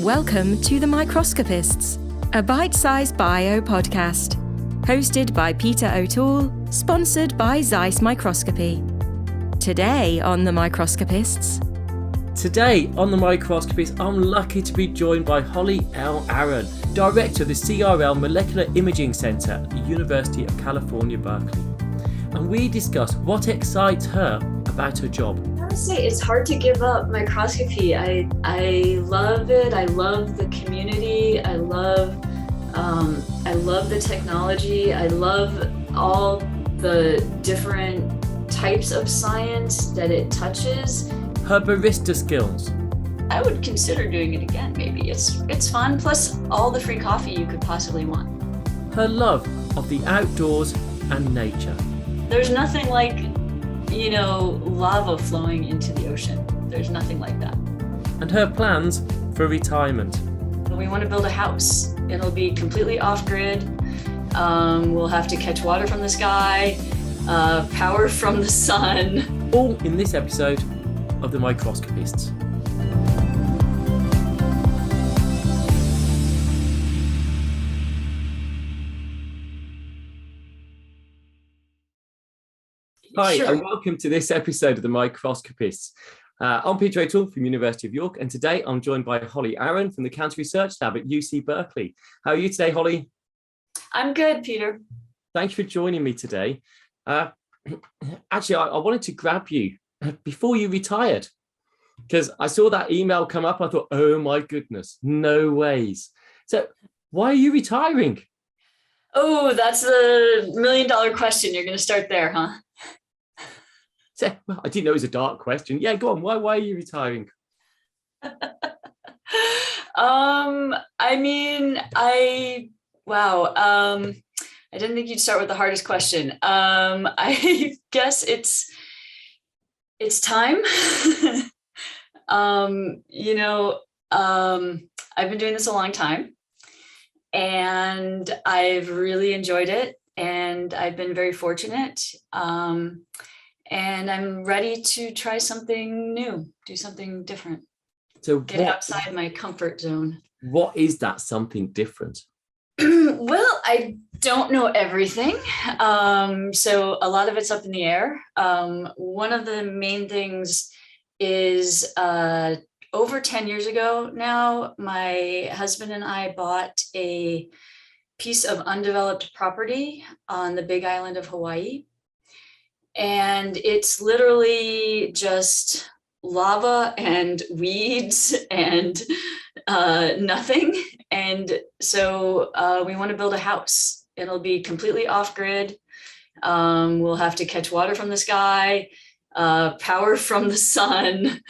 Welcome to the Microscopists, a bite-sized bio podcast, hosted by Peter O'Toole, sponsored by Zeiss Microscopy. Today on the Microscopists. Today on the Microscopists, I'm lucky to be joined by Holly L. Aaron, Director of the CRL Molecular Imaging Center at the University of California Berkeley. And we discuss what excites her about her job. I would say it's hard to give up microscopy. I love it. I love the community. I love the technology. I love all the different types of science that it touches. Her barista skills. I would consider doing it again, maybe. It's fun, plus all the free coffee you could possibly want. Her love of the outdoors and nature. There's nothing like, lava flowing into the ocean. There's nothing like that. And her plans for retirement. We want to build a house. It'll be completely off-grid. We'll have to catch water from the sky, power from the sun. All in this episode of the Microscopists. Hi, Sure. and welcome to this episode of the Microscopists. I'm Peter O'Toole from University of York, and today I'm joined by Holly Aaron from the Cancer Research Lab at UC Berkeley. How are you today, Holly? I'm good, Peter. Thanks for joining me today. Actually, I wanted to grab you before you retired, because I saw that email come up. I thought, oh my goodness, no ways. So why are you retiring? Oh, that's a $1 million question. You're going to start there, huh? So, well, I didn't know it was a dark question. Yeah, go on. Why are you retiring? I didn't think you'd start with the hardest question. I guess it's time. I've been doing this a long time, and I've really enjoyed it, and I've been very fortunate. And I'm ready to try something new, do something different. So get outside my comfort zone. What is that something different? Well, I don't know everything. So a lot of it's up in the air. One of the main things is over 10 years ago now, my husband and I bought a piece of undeveloped property on the Big Island of Hawaii. And it's literally just lava and weeds and nothing. And so we want to build a house. It'll be completely off-grid. We'll have to catch water from the sky, power from the sun,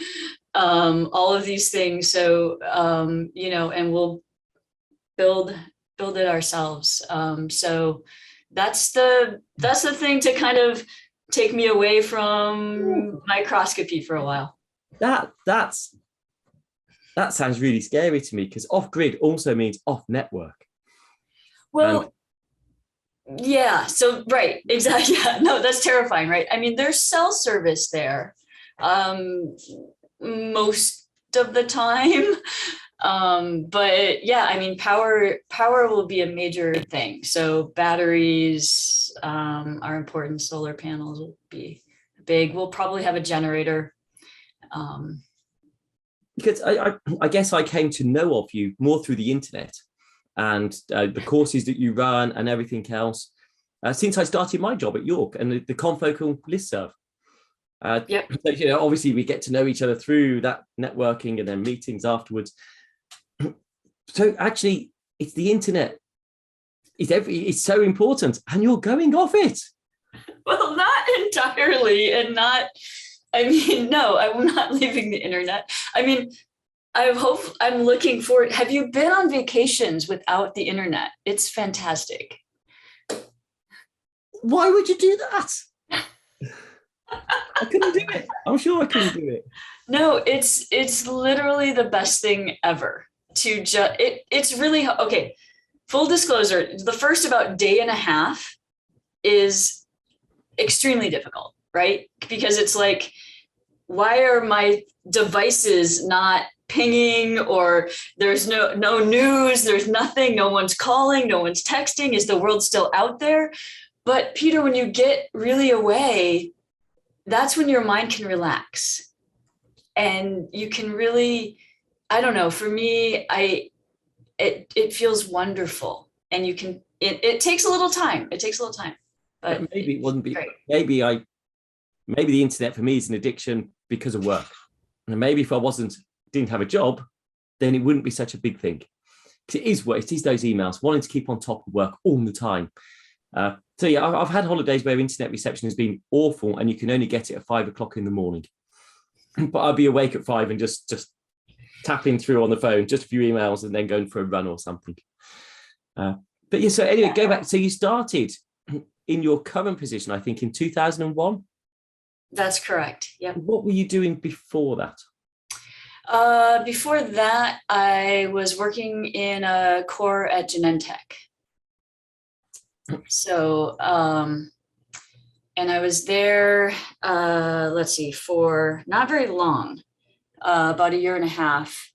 all of these things. So, and we'll build it ourselves. So that's the thing to kind of take me away from microscopy for a while. That sounds really scary to me, because off-grid also means off-network. Well, yeah. So right, exactly. Yeah, no, that's terrifying, right? I mean, there's cell service there most of the time. But yeah, I mean, power will be a major thing. So batteries are important. Solar panels will be big. We'll probably have a generator. Because I guess I came to know of you more through the internet and the courses that you run and everything else since I started my job at York and the confocal listserv. Yep. So, obviously we get to know each other through that networking and then meetings afterwards. So actually, it's the internet. It's so important, and you're going off it. Well, not entirely, and no, I'm not leaving the internet. I mean, I'm looking forward. Have you been on vacations without the internet? It's fantastic. Why would you do that? I couldn't do it. I'm sure I couldn't do it. No, it's literally the best thing ever. It's really okay. Full disclosure, the first about day and a half is extremely difficult, right? Because it's like why are my devices not pinging, or there's no news, there's nothing, no one's calling, no one's texting, is the world still out there? But Peter, when you get really away, that's when your mind can relax, and you can really, I don't know, for me, it feels wonderful, and you can, it takes a little time. It takes a little time, but maybe it wouldn't be, great. maybe the internet for me is an addiction because of work. And maybe if I didn't have a job, then it wouldn't be such a big thing. Because it is work, it is those emails, wanting to keep on top of work all the time. So yeah, I've had holidays where internet reception has been awful and you can only get it at 5 o'clock in the morning. But I'd be awake at 5 and just tapping through on the phone, just a few emails and then going for a run or something. But yeah, so anyway, go back. So you started in your current position, I think, in 2001? That's correct. Yep. What were you doing before that? Before that, I was working in a core at Genentech. So, and I was there, let's see, for not very long, about a year and a half,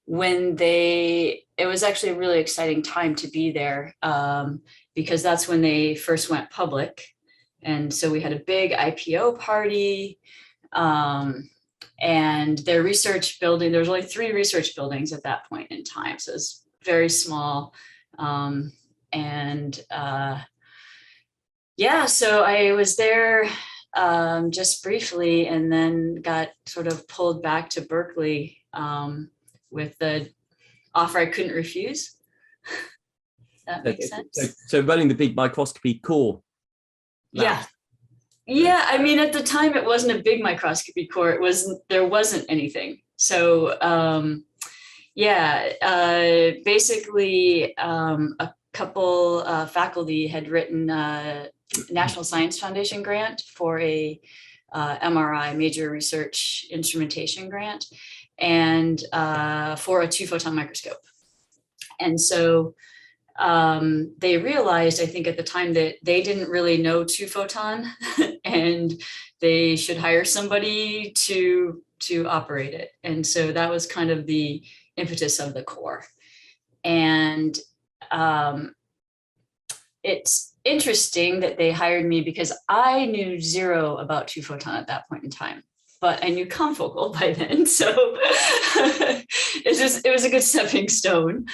when it was actually a really exciting time to be there, because that's when they first went public. And so we had a big IPO party, and their research building, there was only 3 research buildings at that point in time. So it's very small. Yeah, so I was there just briefly, and then got sort of pulled back to Berkeley with the offer I couldn't refuse. That makes sense. So running the big microscopy core. Yeah. Yeah, I mean, at the time it wasn't a big microscopy core. There wasn't anything. So basically a couple faculty had written a National Science Foundation grant for a MRI, major research instrumentation grant, and for a 2-photon microscope. And so they realized, I think at the time, that they didn't really know 2-photon and they should hire somebody to operate it. And so that was kind of the impetus of the core. And it's interesting that they hired me because I knew zero about 2-photon at that point in time, but I knew confocal by then. So it was a good stepping stone.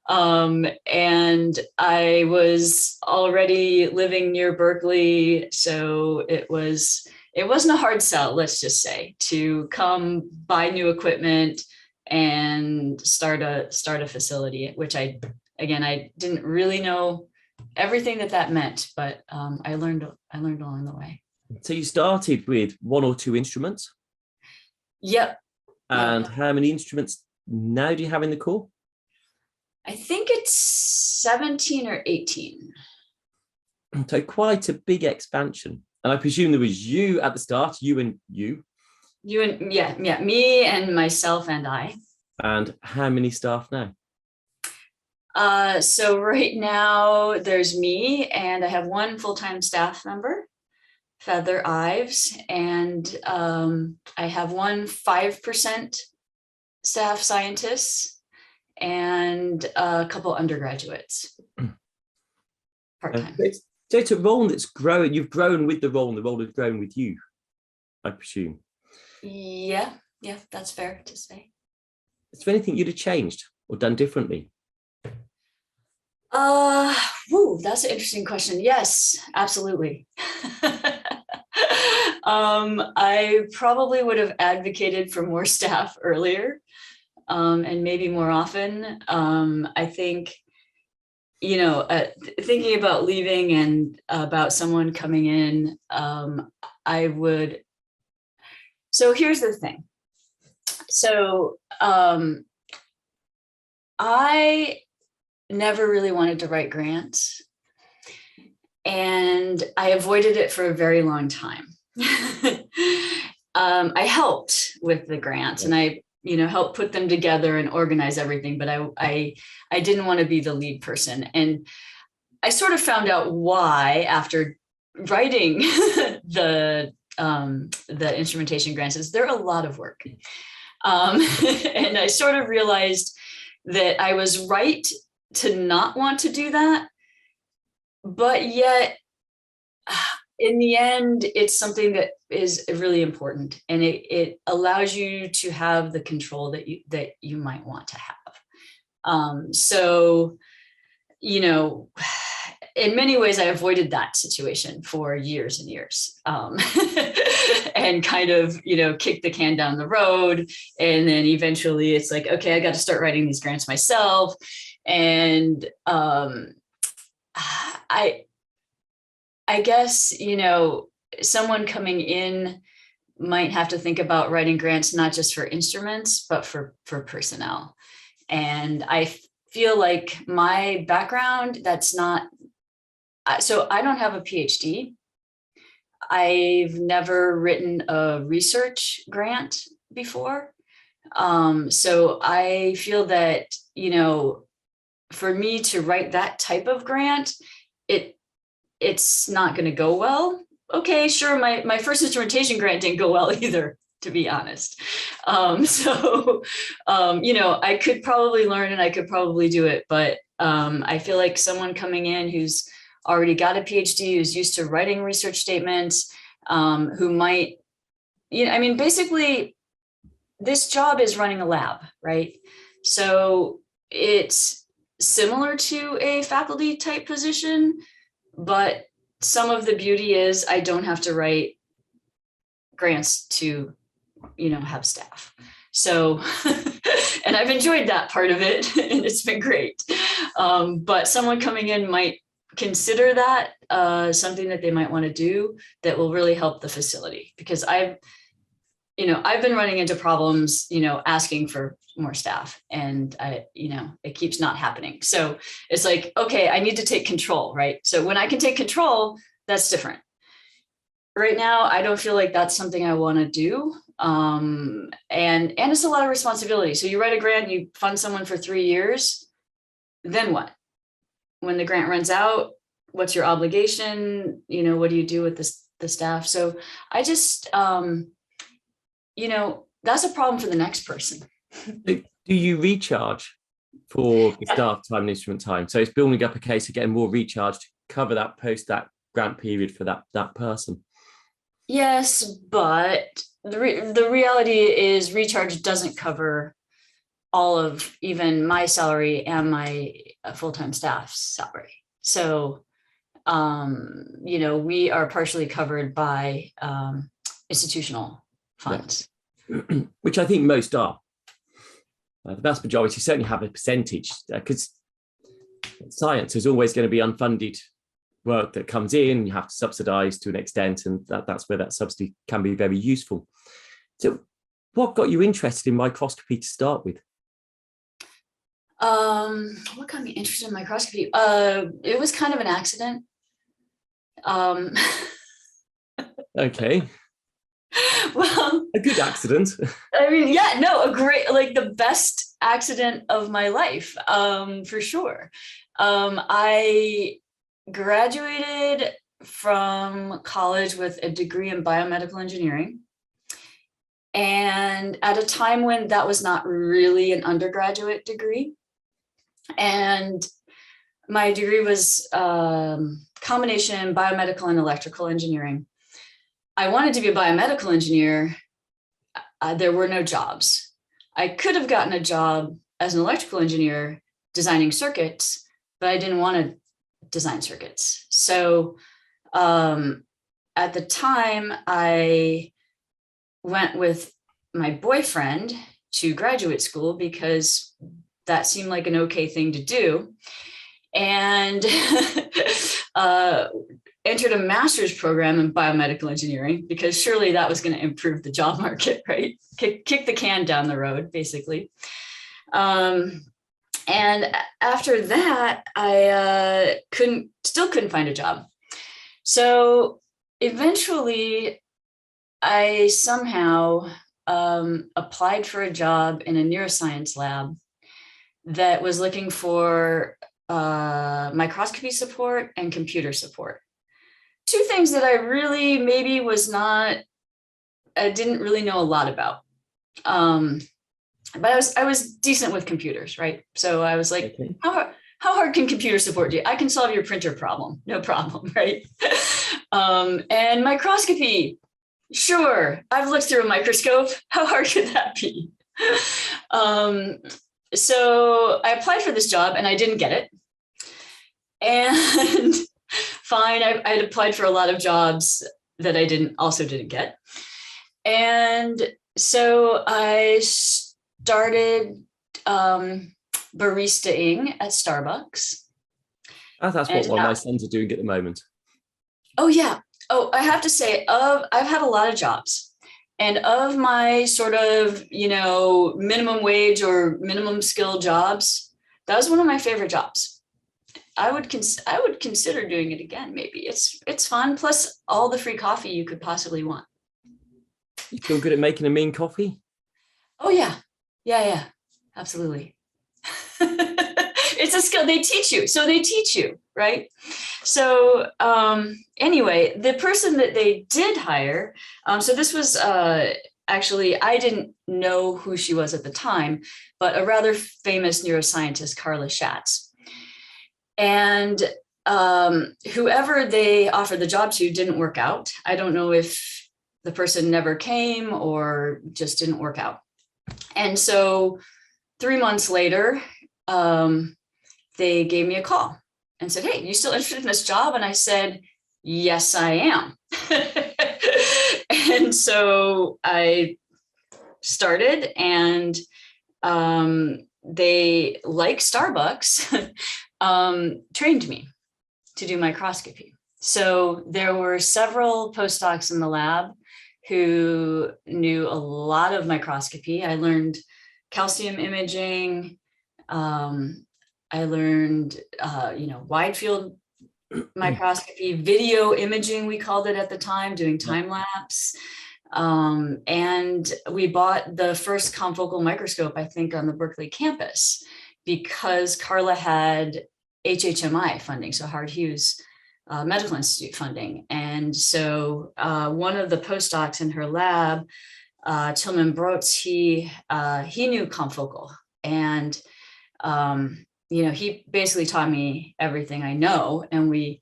And I was already living near Berkeley. So it wasn't a hard sell, let's just say, to come buy new equipment and start a facility, which I didn't really know everything that meant, but I learned along the way. So you started with 1 or 2 instruments? Yep. And how many instruments now do you have in the core? I think it's 17 or 18. So quite a big expansion. And I presume there was you at the start, you and me and myself and I. And how many staff now? So right now there's me, and I have 1 full-time staff member, Feather Ives, and I have 1 5% staff scientist and a couple undergraduates part-time. So it's a role that's growing. You've grown with the role, and the role has grown with you, I presume. Yeah, that's fair to say. Is there anything you'd have changed or done differently? That's an interesting question. Yes, absolutely. I probably would have advocated for more staff earlier, and maybe more often. I think, thinking about leaving and about someone coming in, I would. So here's the thing. So I never really wanted to write grants, and I avoided it for a very long time. I helped with the grants, and I helped put them together and organize everything, but I didn't want to be the lead person. And I sort of found out why after writing the the instrumentation grants is they're a lot of work. And I sort of realized that I was right to not want to do that, but yet in the end, it's something that is really important, and it allows you to have the control that you might want to have. So, you know, in many ways, I avoided that situation for years and years, and kind of, you know, kicked the can down the road. And then eventually it's like, okay, I got to start writing these grants myself. And I guess, you know, someone coming in might have to think about writing grants, not just for instruments, but for personnel. And I feel like my background, that's not, so I don't have a PhD. I've never written a research grant before. So I feel that, you know, for me to write that type of grant, it's not going to go well. Okay, sure. My first instrumentation grant didn't go well either, to be honest. So, you know, I could probably learn and I could probably do it, but I feel like someone coming in who's already got a PhD, who's used to writing research statements, who might, you know, I mean, basically this job is running a lab, right? So it's similar to a faculty type position, but some of the beauty is I don't have to write grants to, you know, have staff. So, and I've enjoyed that part of it, and it's been great. But someone coming in might consider that something that they might want to do that will really help the facility, because I've been running into problems, you know, asking for more staff, and it keeps not happening. So it's like, okay, I need to take control, right? So when I can take control, that's different. Right now, I don't feel like that's something I want to do. And it's a lot of responsibility. So you write a grant, you fund someone for 3 years, then what? When the grant runs out, what's your obligation? You know, what do you do with the staff? So I just, you know, that's a problem for the next person. Do you recharge for the staff time and instrument time? So it's building up a case of getting more recharge to cover that that grant period for that person. Yes, but the reality is recharge doesn't cover all of even my salary and my full-time staff's salary. So, you know, we are partially covered by institutional funds. Yeah. Which I think most are. The vast majority certainly have a percentage, because science is always going to be unfunded work that comes in. You have to subsidize to an extent, and that's where that subsidy can be very useful. So what got you interested in microscopy to start with? What got me interested in microscopy? It was kind of an accident. Okay. Well, a good accident. I mean, yeah, no, a great, like the best accident of my life, for sure. I graduated from college with a degree in biomedical engineering. And at a time when that was not really an undergraduate degree. And my degree was combination biomedical and electrical engineering. I wanted to be a biomedical engineer. There were no jobs. I could have gotten a job as an electrical engineer designing circuits, but I didn't want to design circuits. So at the time, I went with my boyfriend to graduate school because that seemed like an okay thing to do. And entered a master's program in biomedical engineering, because surely that was going to improve the job market, right? Kick the can down the road, basically. And after that, I still couldn't find a job. So eventually, I somehow applied for a job in a neuroscience lab that was looking for microscopy support and computer support. two things that I really maybe I didn't really know a lot about. But I was decent with computers, right? So I was like, Okay. how hard can computers support you? I can solve your printer problem, no problem, right? And microscopy, sure. I've looked through a microscope. How hard could that be? So I applied for this job and I didn't get it. And fine, I had applied for a lot of jobs that I also didn't get. And so I started baristaing at Starbucks. That's what one of my sons are doing at the moment. Oh, yeah. Oh, I have to say, I've had a lot of jobs. And of my sort of, minimum wage or minimum skill jobs, that was one of my favorite jobs. I would consider doing it again. Maybe it's fun. Plus all the free coffee you could possibly want. You feel good at making a mean coffee? Oh yeah. Yeah. Absolutely. It's a skill they teach you. So they teach you, right? So anyway, the person that they did hire, so this was actually, I didn't know who she was at the time, but a rather famous neuroscientist, Carla Schatz. And whoever they offered the job to didn't work out. I don't know if the person never came or just didn't work out. And so 3 months later, they gave me a call and said, "Hey, you still interested in this job?" And I said, "Yes, I am." And so I started, and they, like Starbucks, trained me to do microscopy. So there were several postdocs in the lab who knew a lot of microscopy. I learned calcium imaging. I learned, wide field microscopy, video imaging, we called it at the time, doing time lapse. And we bought the first confocal microscope, I think, on the Berkeley campus, because Carla had HHMI funding, so Howard Hughes Medical Institute funding. And so one of the postdocs in her lab, Tillman Brotz, he knew confocal, and he basically taught me everything I know. And we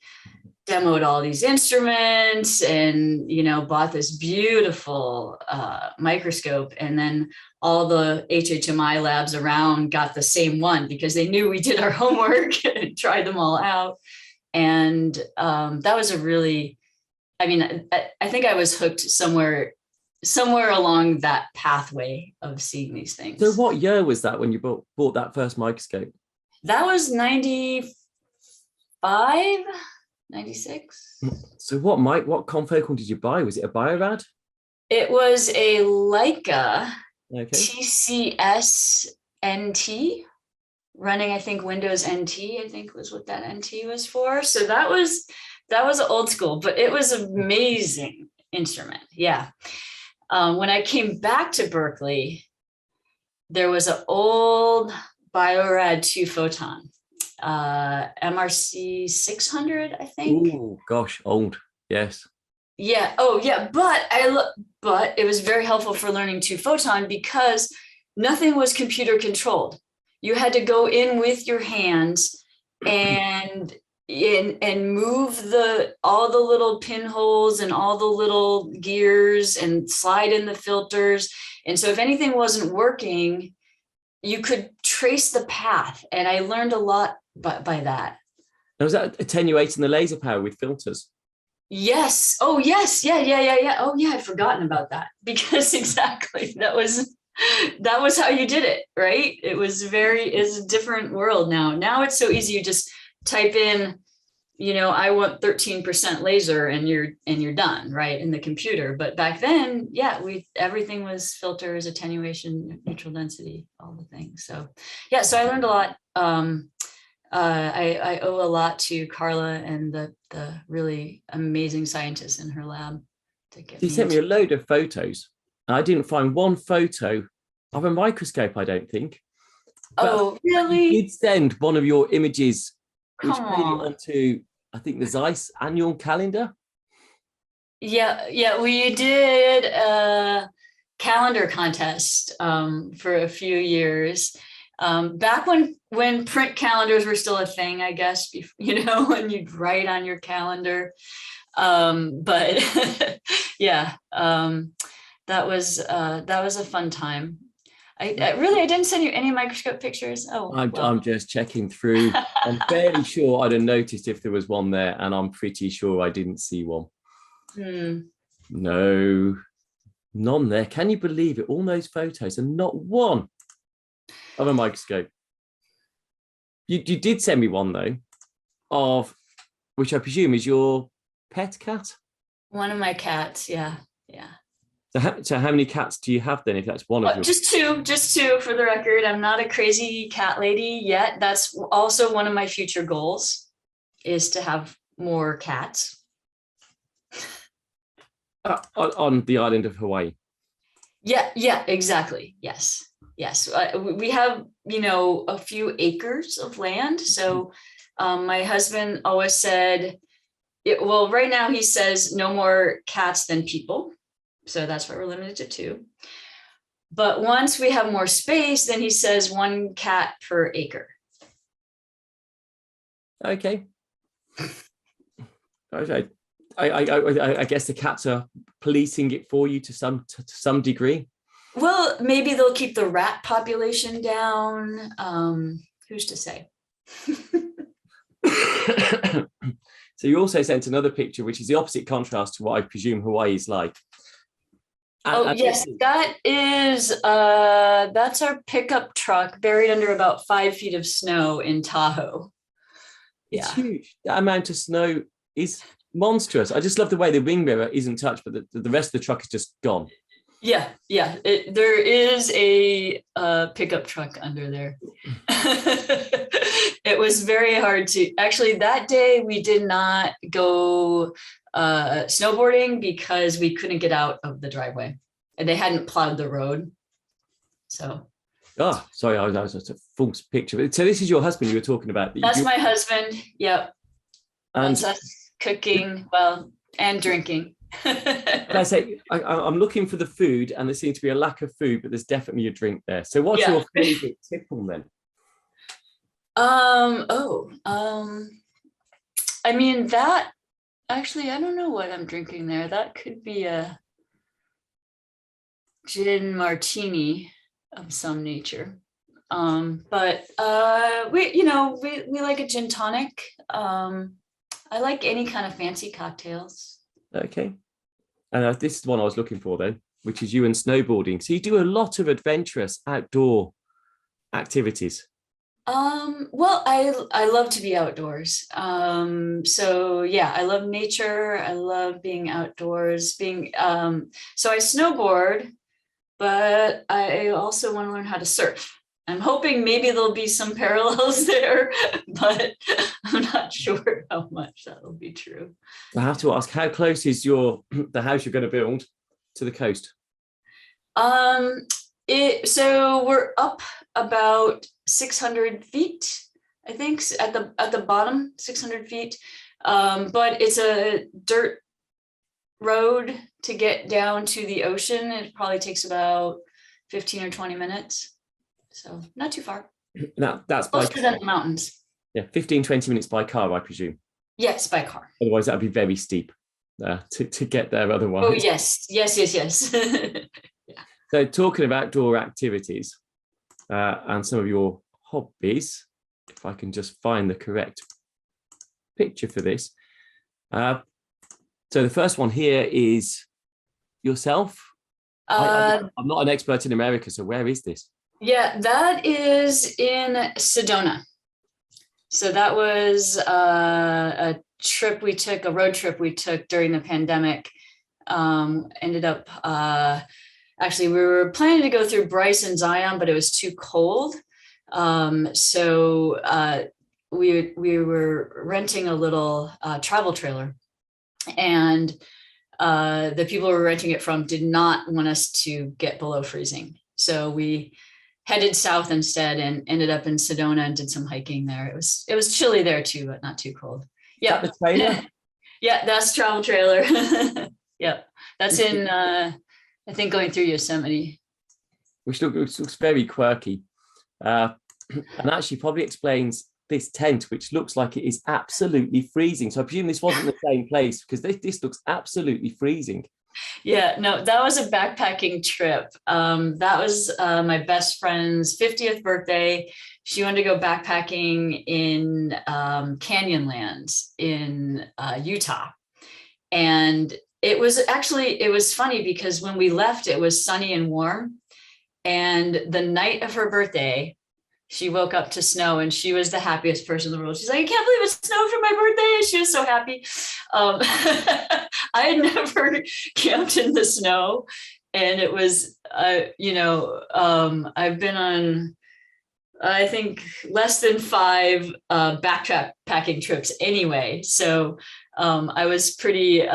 demoed all these instruments and, bought this beautiful microscope. And then all the HHMI labs around got the same one because they knew we did our homework and tried them all out. And that was I think I was hooked somewhere along that pathway of seeing these things. So what year was that when you bought that first microscope? That was 95, 96. So what confocal did you buy? Was it a Biorad? It was a Leica TCS NT, running, I think, Windows NT, I think was what that NT was for. So that was old school, but it was an amazing instrument. Yeah. When I came back to Berkeley, there was an old Biorad 2 photon, MRC 600, I think. Oh gosh, old. Yes. Yeah. Oh yeah. But it was very helpful for learning 2 photon because nothing was computer controlled. You had to go in with your hands and move all the little pinholes and all the little gears and slide in the filters. And so if anything wasn't working, you could trace the path. And I learned a lot by that. And was that attenuating the laser power with filters? Yes. Oh, yes. Yeah. Oh, yeah. I'd forgotten about that because exactly that was how you did it, right? It's a different world now. Now it's so easy. You just type in, I want 13% laser and you're done, right, in the computer. But back then, yeah, everything was filters, attenuation, neutral density, all the things. So yeah, so I learned a lot. I owe a lot to Carla and the really amazing scientists in her lab. She sent me a load of photos. I didn't find one photo of a microscope, I don't think. Oh, really? You did send one of your images, Come on. Made it onto, I think, the Zeiss annual calendar. Yeah, we did a calendar contest for a few years. Back when print calendars were still a thing, I guess, when you'd write on your calendar. But yeah, that was a fun time. I didn't send you any microscope pictures. Oh, I'm just checking through. I'm fairly sure I'd have noticed if there was one there, and I'm pretty sure I didn't see one. No, none there. Can you believe it? All those photos and not one of a microscope. You did send me one though, of which I presume is your pet cat. One of my cats, yeah. So how many cats do you have then? If that's one of them, just two for the record. I'm not a crazy cat lady yet. That's also one of my future goals, is to have more cats. On the island of Hawaii. Yeah, exactly. Yes. We have, a few acres of land. So my husband always said, right now he says no more cats than people. So that's why we're limited to 2. But once we have more space, then he says 1 cat per acre. Okay. I guess the cats are policing it for you to some degree. Well, maybe they'll keep the rat population down. Who's to say? So you also sent another picture, which is the opposite contrast to what I presume Hawaii is like. Yes, that is that's our pickup truck buried under about 5 feet of snow in Tahoe. It's huge. That amount of snow is monstrous. I just love the way the wing mirror isn't touched, but the rest of the truck is just gone. Yeah. There is a pickup truck under there. It was very hard to, actually, that day we did not go snowboarding because we couldn't get out of the driveway and they hadn't plowed the road. So. Oh, sorry, that was a false picture. So this is your husband you were talking about. That's my husband. Yep. And that's us cooking, and drinking. I say I'm looking for the food, and there seems to be a lack of food, but there's definitely a drink there. So what's your favorite tipple then? I mean, that actually, I don't know what I'm drinking there. That could be a gin martini of some nature. But we like a gin tonic. I like any kind of fancy cocktails. Okay. And this is the one I was looking for then, which is you and snowboarding. So you do a lot of adventurous outdoor activities. Well, I love to be outdoors. So yeah, I love nature. I love being outdoors, so I snowboard, but I also want to learn how to surf. I'm hoping maybe there'll be some parallels there, but I'm not sure how much that will be true. I have to ask, how close is the house you're going to build to the coast? So we're up about 600 feet, I think, at the bottom, 600 feet. But it's a dirt road to get down to the ocean. It probably takes about 15 or 20 minutes. So not too far. Now that's closer than the mountains. Yeah, 15, 20 minutes by car, I presume. Yes, by car. Otherwise, that'd be very steep to get there otherwise. Oh, yes. Yeah. So talking about outdoor activities and some of your hobbies, if I can just find the correct picture for this. So the first one here is yourself. I'm not an expert in America, so where is this? Yeah, that is in Sedona. So that was a road trip we took during the pandemic. Ended up, actually, we were planning to go through Bryce and Zion, but it was too cold. So we were renting a little travel trailer, and the people we were renting it from did not want us to get below freezing. So we headed south instead and ended up in Sedona and did some hiking there. It was chilly there too, but not too cold. Yeah. The trailer? Yeah, that's travel trailer. Yeah. That's in, I think, going through Yosemite. Which looks very quirky. And actually probably explains this tent, which looks like it is absolutely freezing. So I presume this wasn't the same place, because this looks absolutely freezing. Yeah, no, that was a backpacking trip. That was my best friend's 50th birthday. She wanted to go backpacking in Canyonlands in Utah. And it was funny because when we left, it was sunny and warm. And the night of her birthday, she woke up to snow, and she was the happiest person in the world. She's like, I can't believe it snowed for my birthday. She was so happy. I had never camped in the snow, and it was, I've been on, I think, less than 5 backpacking trips anyway. So I was pretty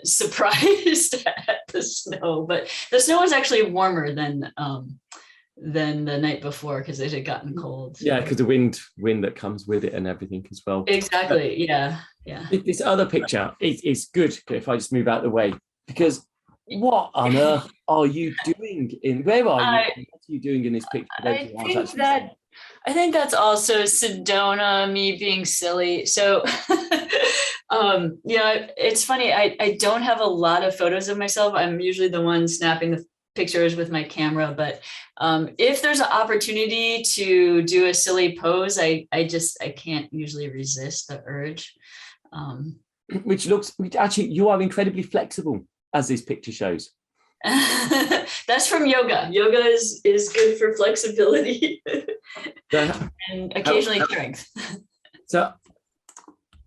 surprised at the snow, but the snow was actually warmer than the night before, because it had gotten cold. Yeah, because the wind that comes with it and everything as well. Exactly. Yeah. This other picture is good if I just move out of the way, because what on earth are you doing where are you? What are you doing in this picture? I think that's also Sedona, me being silly. So it's funny. I don't have a lot of photos of myself. I'm usually the one snapping the pictures with my camera, but if there's an opportunity to do a silly pose, I can't usually resist the urge. Which actually, you are incredibly flexible, as this picture shows. That's from yoga. Yoga is good for flexibility and occasionally strength. So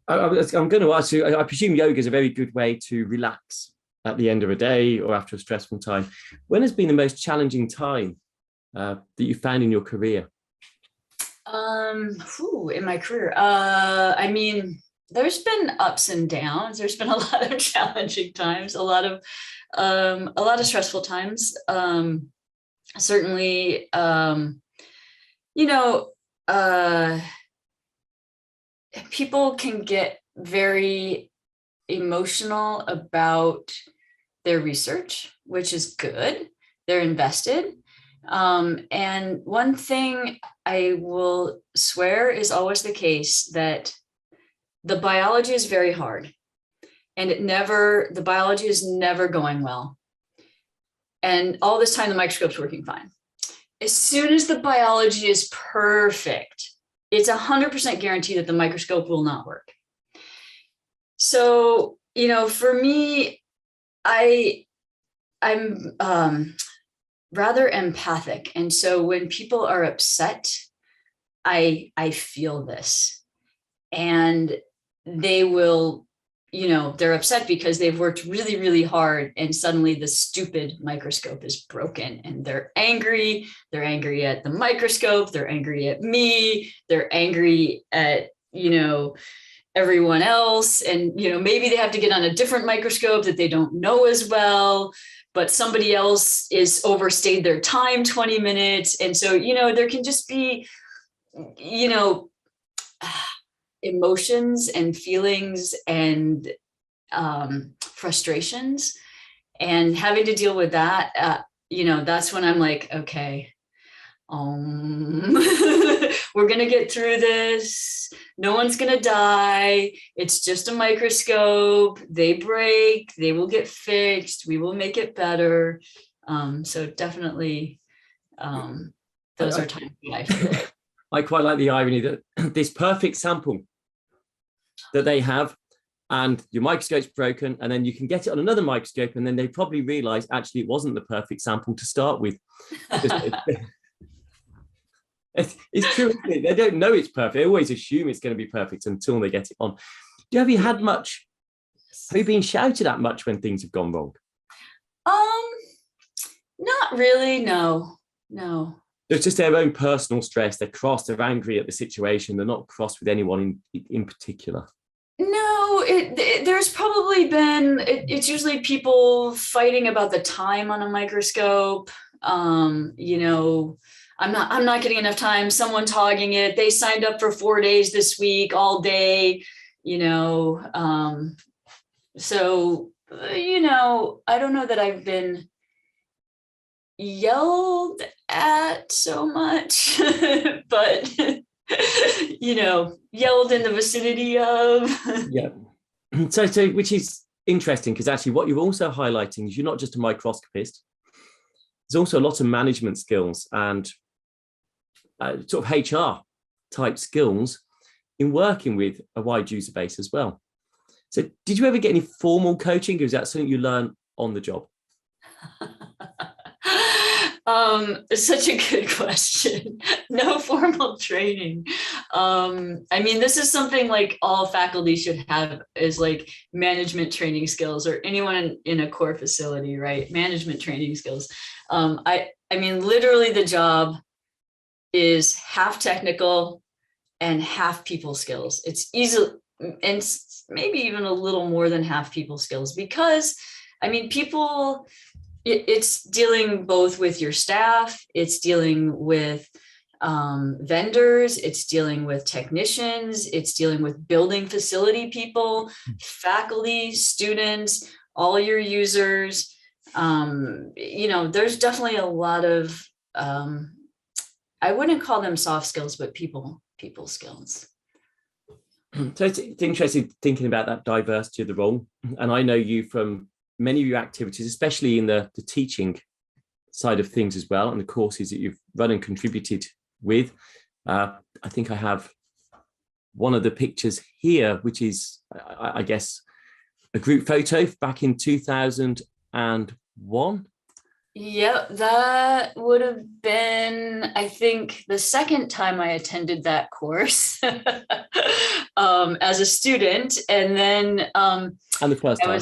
I'm going to ask you, I presume yoga is a very good way to relax at the end of a day or after a stressful time. When has been the most challenging time that you found in your career? In my career, I mean, there's been ups and downs. There's been a lot of challenging times, a lot of stressful times. Certainly, people can get very emotional about their research, which is good. They're invested. And one thing I will swear is always the case, that the biology is very hard, and the biology is never going well. And all this time, the microscope's working fine. As soon as the biology is perfect, it's 100% guaranteed that the microscope will not work. So, for me, I'm rather empathic. And so when people are upset, I feel this, and they will, they're upset because they've worked really, really hard, and suddenly the stupid microscope is broken, and they're angry. They're angry at the microscope. They're angry at me. They're angry at, everyone else. And, maybe they have to get on a different microscope that they don't know as well, but somebody else is overstayed their time 20 minutes. And so, there can just be, emotions and feelings and frustrations, and having to deal with that, that's when I'm like, okay, we're going to get through this. No one's going to die. It's just a microscope. They break, they will get fixed. We will make it better. So definitely, those are times in life. I quite like the irony that this perfect sample that they have, and your microscope's broken, and then you can get it on another microscope, and then they probably realize actually it wasn't the perfect sample to start with. It's true, isn't it? They don't know it's perfect. They always assume it's going to be perfect until they get it on. Have you been shouted at much when things have gone wrong? Not really, no. It's just their own personal stress. They're cross, they're angry at the situation. They're not cross with anyone in particular. No, there's probably been, it's usually people fighting about the time on a microscope. I'm not getting enough time. Someone's hogging it. They signed up for 4 days this week, all day, So I don't know that I've been yelled at so much, but yelled in the vicinity of. Yeah. So which is interesting, because actually what you're also highlighting is you're not just a microscopist. There's also a lot of management skills and sort of HR type skills in working with a wide user base as well. So did you ever get any formal coaching, or is that something you learn on the job? Such a good question. No formal training. This is something like all faculty should have, is like management training skills, or anyone in a core facility, right? Management training skills. Literally the job is half technical and half people skills. It's easy, and maybe even a little more than half people skills, because people, it's dealing both with your staff, it's dealing with vendors, it's dealing with technicians, it's dealing with building facility people, faculty, students, all your users. There's definitely a lot of, I wouldn't call them soft skills, but people skills. So it's interesting thinking about that diversity of the role. And I know you from many of your activities, especially in the teaching side of things as well, and the courses that you've run and contributed with. I think I have one of the pictures here, which is, I guess, a group photo back in 2001. Yeah, that would have been, I think, the second time I attended that course as a student. And then and the first time.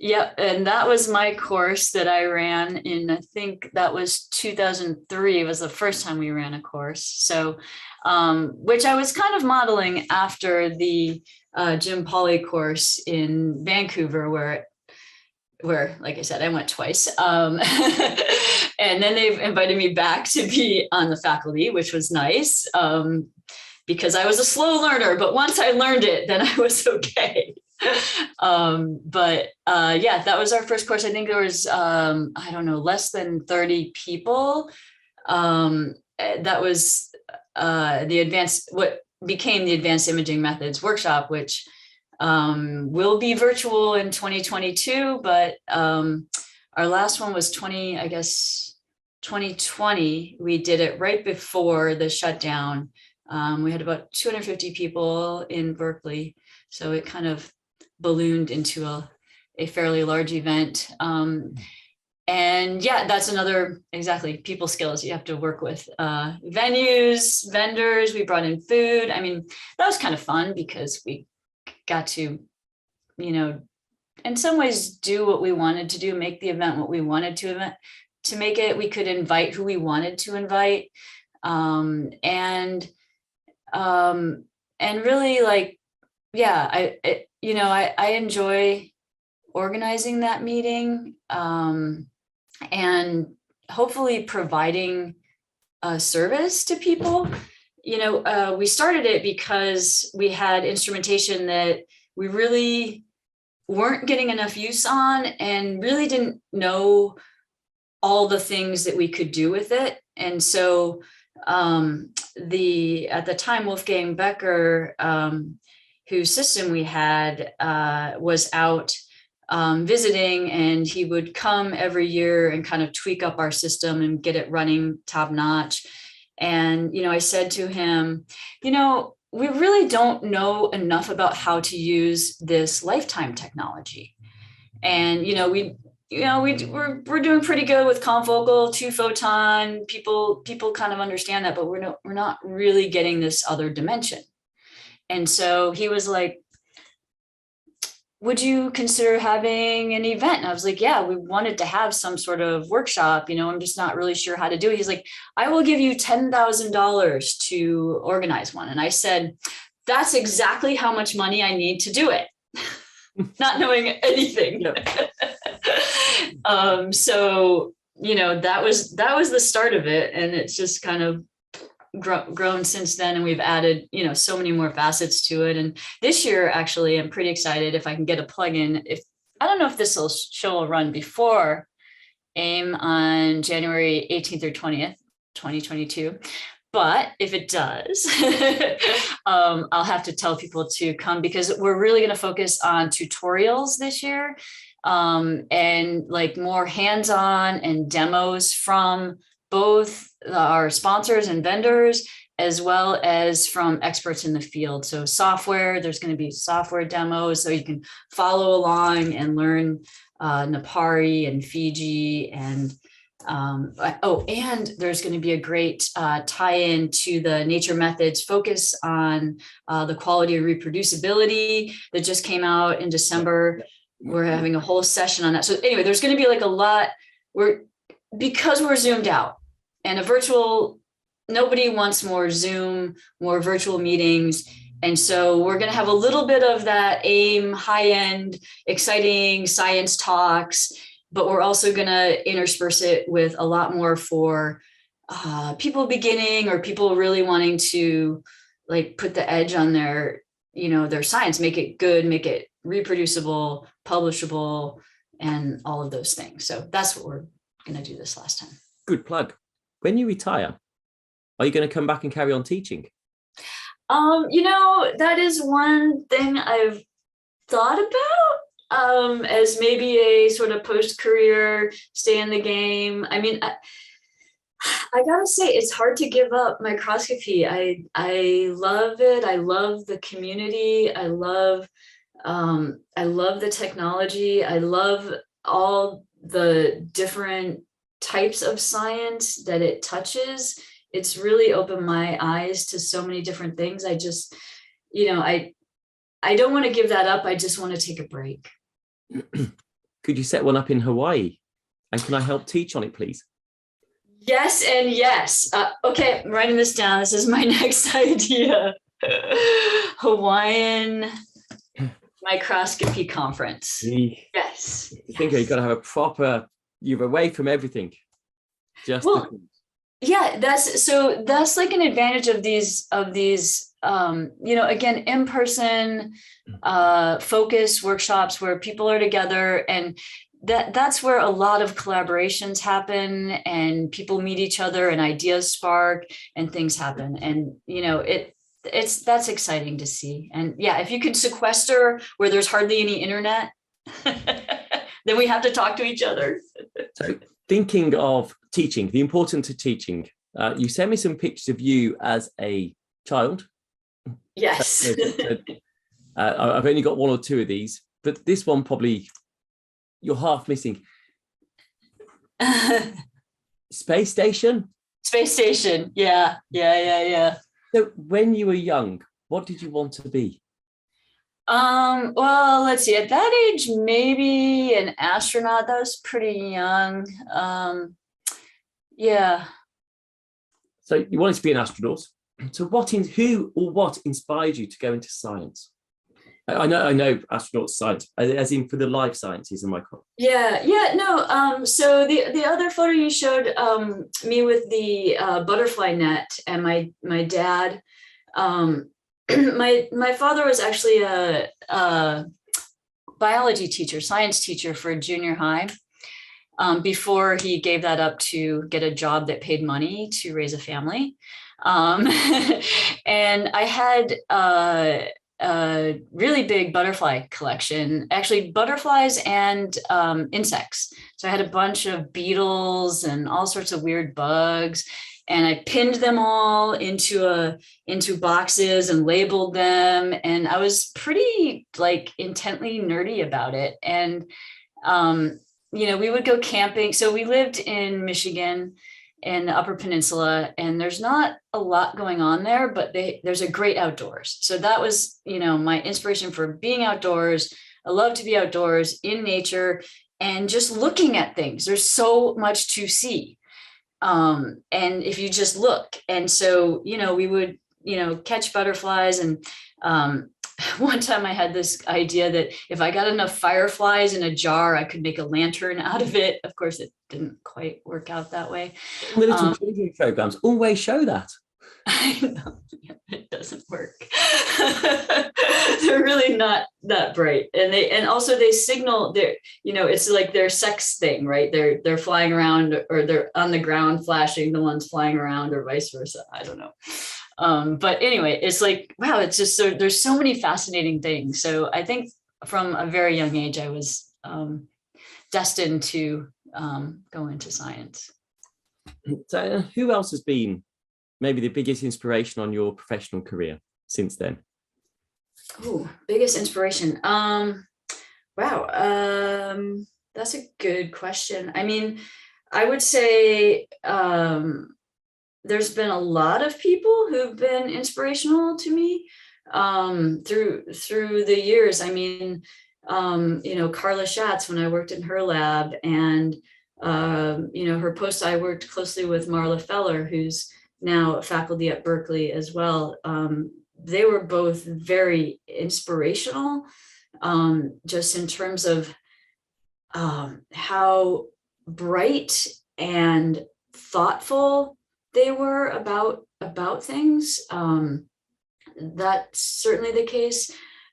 Yeah, and that was my course that I ran in, I think that was 2003 was the first time we ran a course. So, which I was kind of modeling after the Jim Pauly course in Vancouver, where, like I said, I went twice. And then they've invited me back to be on the faculty, which was nice, because I was a slow learner, but once I learned it, then I was okay. That was our first course. I think there was, less than 30 people. That was what became the Advanced Imaging Methods workshop, which will be virtual in 2022, but our last one was 2020. We did it right before the shutdown. We had about 250 people in Berkeley, so it kind of ballooned into a fairly large event. That's another, exactly, people skills. You have to work with venues, vendors. We brought in food. That was kind of fun because we got to, in some ways do what we wanted to do, make the event what we wanted to make it. We could invite who we wanted to invite. And really, like, yeah, I enjoy organizing that meeting, and hopefully providing a service to people. We started it because we had instrumentation that we really weren't getting enough use on, and really didn't know all the things that we could do with it. And so at the time, Wolfgang Becker, whose system we had, was out visiting, and he would come every year and kind of tweak up our system and get it running top notch. And, I said to him, we really don't know enough about how to use this lifetime technology. And, we're doing pretty good with confocal, 2-photon. People kind of understand that, but we're not really getting this other dimension. And so he was like, would you consider having an event? And I was like, yeah, we wanted to have some sort of workshop. I'm just not really sure how to do it. He's like, I will give you $10,000 to organize one. And I said, that's exactly how much money I need to do it. Not knowing anything. No. So, that was the start of it. And it's just kind of grown since then, and we've added so many more facets to it. And this year, actually, I'm pretty excited if I can get a plug-in. If I don't know if this show will run before AIM on January 18th or 20th, 2022. But if it does, I'll have to tell people to come, because we're really going to focus on tutorials this year, and like more hands-on and demos from both our sponsors and vendors, as well as from experts in the field. So software, there's going to be software demos so you can follow along and learn Nepari and Fiji, and and there's going to be a great tie-in to the Nature Methods focus on the quality and reproducibility that just came out in December. We're having a whole session on that. So anyway, there's going to be like a lot. Because we're zoomed out and nobody wants more Zoom, more virtual meetings. And so we're going to have a little bit of that AIM high-end, exciting science talks, but we're also going to intersperse it with a lot more for people beginning or people really wanting to like put the edge on their science, make it good, make it reproducible, publishable, and all of those things. So that's what we're going to do this last time. Good plug. When you retire, are you going to come back and carry on teaching? That is one thing I've thought about as maybe a sort of post-career stay in the game. I mean, I gotta say, it's hard to give up microscopy. I love it. I love the community. I love the technology. I love all the different types of science that it touches. It's really opened my eyes to so many different things. I just, I don't want to give that up. I just want to take a break. Could you set one up in Hawaii? And can I help teach on it, please? Yes and yes. Okay, I'm writing this down. This is my next idea. Hawaiian microscopy conference. Yes. I think you've got to have you're away from everything. Yeah, that's like an advantage of these again, in-person focus workshops where people are together, and that's where a lot of collaborations happen and people meet each other and ideas spark and things happen. And, that's exciting to see. And yeah, if you could sequester where there's hardly any internet, then we have to talk to each other. So thinking of teaching, the importance of teaching, you sent me some pictures of you as a child. Yes. I've only got one or two of these, but this one probably you're half missing. Space station. Yeah. So when you were young, what did you want to be? Well, let's see, at that age, maybe an astronaut. That was pretty young. Yeah. So you wanted to be an astronaut. So what inspired you to go into science? I know astronauts science, as in for the life sciences and micro. No. So the other photo you showed me with the butterfly net, and my dad. My father was actually a biology teacher, science teacher for junior high, before he gave that up to get a job that paid money to raise a family. And I had a really big butterfly collection, actually butterflies and insects. So I had a bunch of beetles and all sorts of weird bugs. And I pinned them all into boxes and labeled them. And I was pretty intently nerdy about it. And, we would go camping. So we lived in Michigan in the Upper Peninsula, and there's not a lot going on there, but there's a great outdoors. So that was, my inspiration for being outdoors. I love to be outdoors in nature and just looking at things. There's so much to see. And if you just look, and so, we would, catch butterflies. And one time I had this idea that if I got enough fireflies in a jar, I could make a lantern out of it. Of course, it didn't quite work out that way. The little children's programs always show that. I know. It doesn't work. They're really not that bright. And also they signal their, it's like their sex thing, right? They're flying around, or they're on the ground flashing, the ones flying around, or vice versa. I don't know. But anyway, it's like, wow, it's just so, there's so many fascinating things. So I think from a very young age, I was destined to go into science. So who else has been maybe the biggest inspiration on your professional career since then? Oh, biggest inspiration. Wow. That's a good question. I mean, I would say there's been a lot of people who've been inspirational to me through the years. I mean, Carla Schatz, when I worked in her lab, and her post, I worked closely with Marla Feller, who's now faculty at Berkeley as well. They were both very inspirational, just in terms of how bright and thoughtful they were about things. That's certainly the case.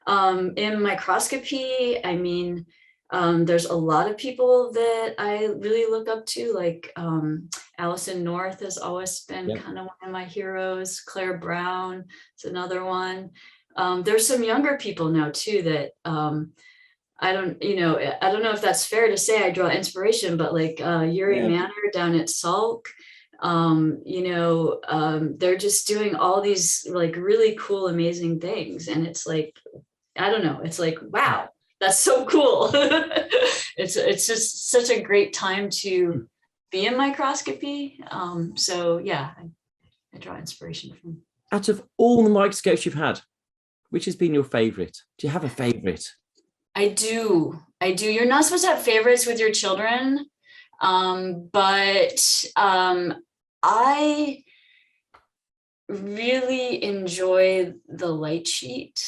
In microscopy, I mean, there's a lot of people that I really look up to, like Alison North has always been kind of one of my heroes. Claire Brown is another one. There's some younger people now too that I don't know if that's fair to say I draw inspiration, but like Yuri Manor down at Salk, they're just doing all these like really cool, amazing things. And it's like, I don't know, it's like, wow, that's so cool. It's just such a great time to be in microscopy. So yeah, I draw inspiration from. Out of all the microscopes you've had, which has been your favorite? Do you have a favorite? I do. You're not supposed to have favorites with your children. But I really enjoy the light sheet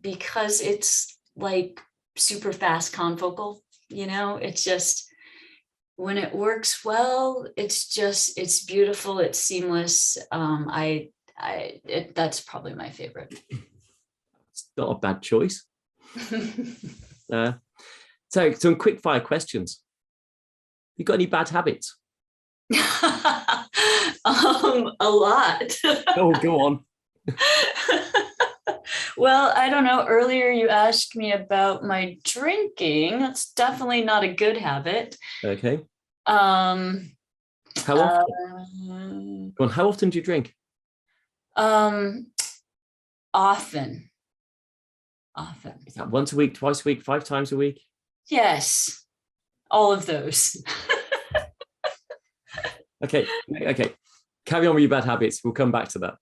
because it's like super fast confocal, it's just, when it works well, it's beautiful, it's seamless. That's probably my favorite. It's not a bad choice. So some quick fire questions. You got any bad habits? A lot. Oh, go on. Well, I don't know. Earlier you asked me about my drinking. That's definitely not a good habit. Okay. How often? Go on, how often do you drink? Often. Is that once a week, twice a week, 5 times a week? Yes. All of those. Okay. Carry on with your bad habits. We'll come back to that.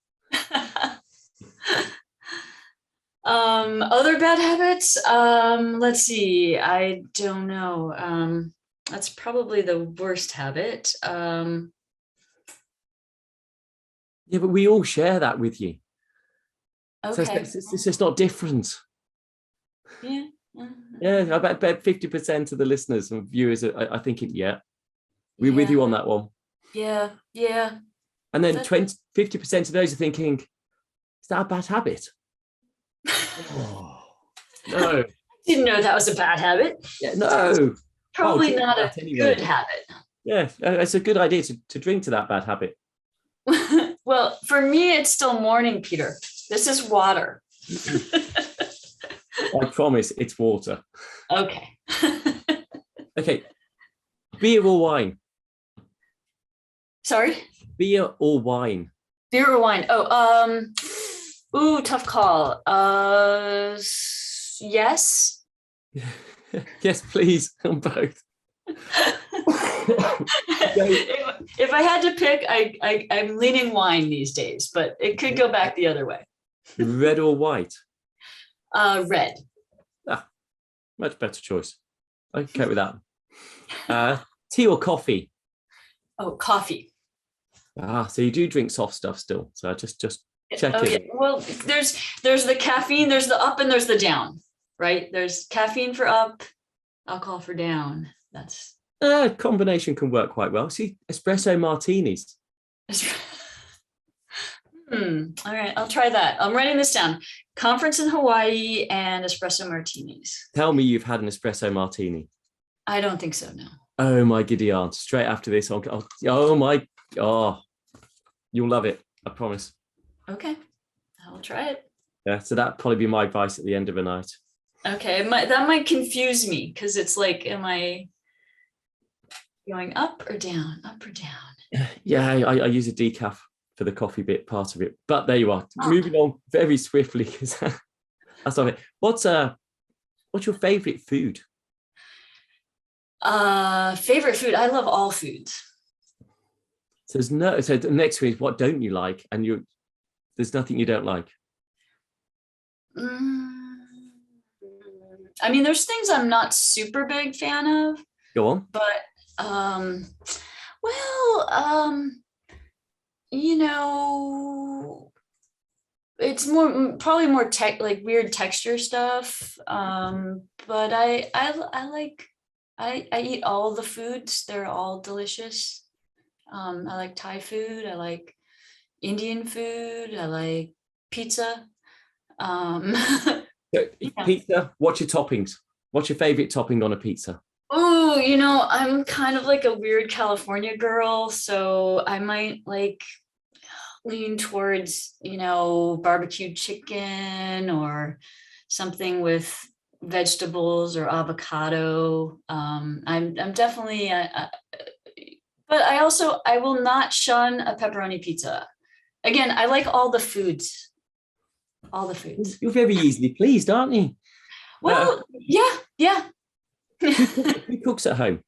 Other bad habits. Let's see. I don't know. That's probably the worst habit. Yeah, but we all share that with you. Okay. So it's just not different. Yeah. Yeah, I bet 50% of the listeners and viewers are thinking, we're with you on that one. Yeah. And then 50% of those are thinking, is that a bad habit? Oh, no. Didn't know that was a bad habit. Yeah, no. Probably not a good habit. Yeah, it's a good idea to drink to that bad habit. Well, for me, it's still morning, Peter. This is water. I promise it's water. Okay. Okay. Beer or wine? Sorry? Beer or wine? Beer or wine? Tough call. Yes. Yes, please, on both. If I had to pick, I'm leaning wine these days, but it could go back the other way. Red or white? Red. Much better choice. Okay with that. Tea or coffee? Oh, coffee. So you do drink soft stuff still. So just check it. Yeah. Well, there's the caffeine, there's the up, and there's the down, right? There's caffeine for up, alcohol for down. That's combination can work quite well. See, espresso martinis. All right, I'll try that. I'm writing this down. Conference in Hawaii and espresso martinis. Tell me you've had an espresso martini. I don't think so, no. Oh my giddy aunt. Straight after this, you'll love it. I promise. Okay, I'll try it. Yeah, so that'd probably be my advice at the end of a night. Okay, that might confuse me because it's like, am I going up or down, up or down? Yeah, I use a decaf for the coffee bit part of it, but there you are. Moving on very swiftly because that's not it. What's your favorite food? Favorite food? I love all foods. So the next one is what don't you like, and there's nothing you don't like. I mean, there's things I'm not super big fan of. Go on. But it's probably more like weird texture stuff. But I eat all the foods. They're all delicious. I like Thai food. I like Indian food. I like pizza. Pizza. What's your toppings? What's your favorite topping on a pizza? Oh, I'm kind of like a weird California girl, so I might like lean towards, barbecued chicken or something with vegetables or avocado. I'm definitely, but I will not shun a pepperoni pizza. Again, I like all the foods. All the foods. You're very easily pleased, aren't you? Well, yeah. Who cooks at home?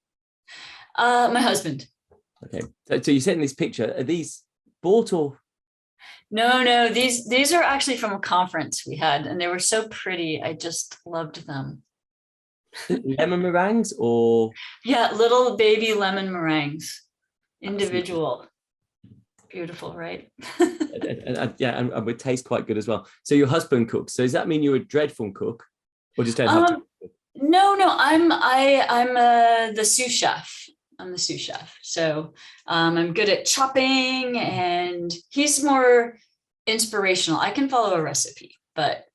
My husband. Okay, so you're sending this picture. Are these bought or? No. These are actually from a conference we had, and they were so pretty. I just loved them. Lemon meringues or? Yeah, little baby lemon meringues, individual. Beautiful, right? and would taste quite good as well. So your husband cooks. So does that mean you're a dreadful cook, or just don't have to? No, I'm the sous chef. I'm the sous chef. So I'm good at chopping, and he's more inspirational. I can follow a recipe, but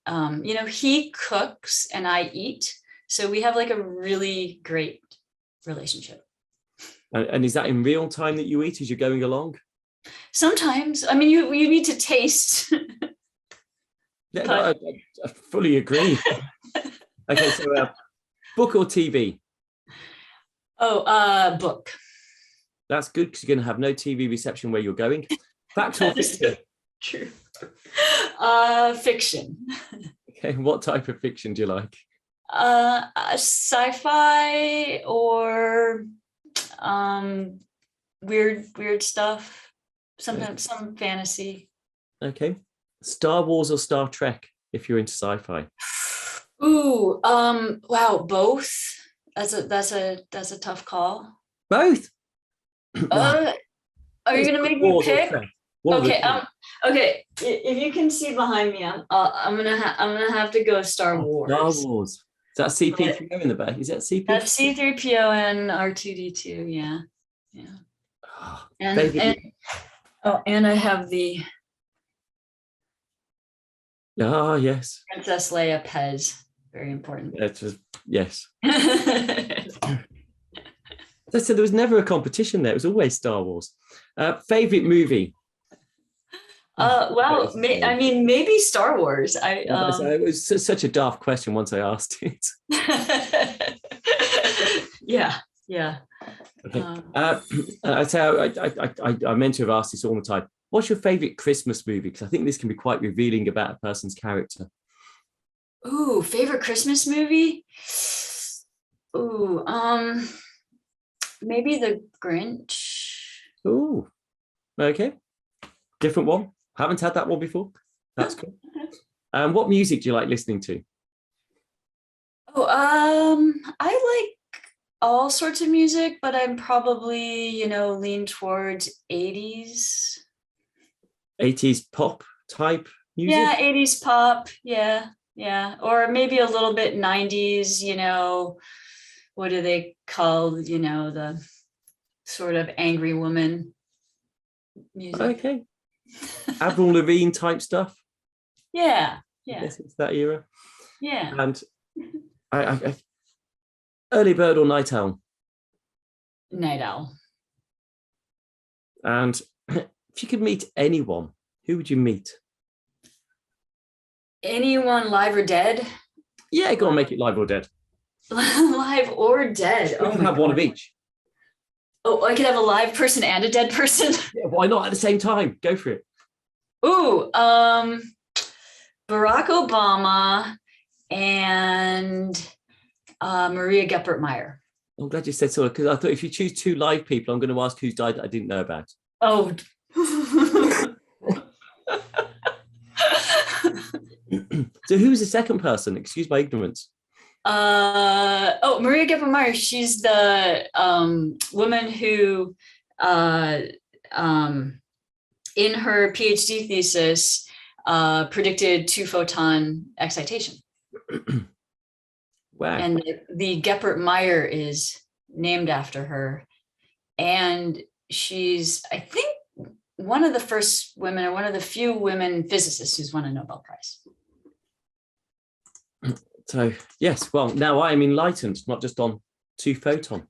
he cooks and I eat. So we have like a really great relationship. And is that in real time that you eat as you're going along? Sometimes. I mean, you need to taste. Yeah, no, I fully agree. Okay, so book or TV? Book. That's good because you're going to have no TV reception where you're going. Fact or fiction? True. Fiction. Okay, what type of fiction do you like? Sci-fi or weird stuff. Sometimes some fantasy. Okay. Star Wars or Star Trek if you're into sci-fi? Ooh, wow, both. That's a tough call. Both. Are you gonna make me pick? Okay, okay. If you can see behind me, I'm gonna have to go Star Wars. Star Wars. Is that C-3PO in the back? Is that C-3PO? That's C-3PO and R2-D2. Yeah. And I have the yes. Princess Leia Pez. Very important. Yes. So there was never a competition there. It was always Star Wars. Favorite movie? Well, maybe Star Wars. It was such a daft question once I asked it. Yeah. Okay. I meant to have asked this all the time. What's your favorite Christmas movie? Because I think this can be quite revealing about a person's character. Ooh, favorite Christmas movie? Ooh, maybe The Grinch. Ooh, okay. Different one. Haven't had that one before. That's cool. What music do you like listening to? Oh, I like all sorts of music, but I'm probably, lean towards 80s. 80s pop type music? Yeah, 80s pop. Yeah. Or maybe a little bit 90s, what do they call, the sort of angry woman music. Okay. Avril Lavigne type stuff. Yeah. Yes, it's that era. Yeah. And I early bird or night owl? Night owl. And if you could meet anyone, who would you meet? Anyone live or dead? Yeah, go on, make it live or dead. Live or dead. You can have one of each. Oh, I could have a live person and a dead person. Yeah, why not at the same time? Go for it. Ooh, Barack Obama and Maria Geppert-Meyer. I'm glad you said so, because I thought if you choose two live people, I'm going to ask who's died that I didn't know about. Oh. So who's the second person? Excuse my ignorance. Maria Geppert-Meyer. She's the woman who, in her PhD thesis, predicted 2-photon excitation. Wow. And the Geppert-Meyer is named after her. And she's, I think, one of the first women, or one of the few women physicists who's won a Nobel Prize. So, yes, well, now I am enlightened, not just on 2-photon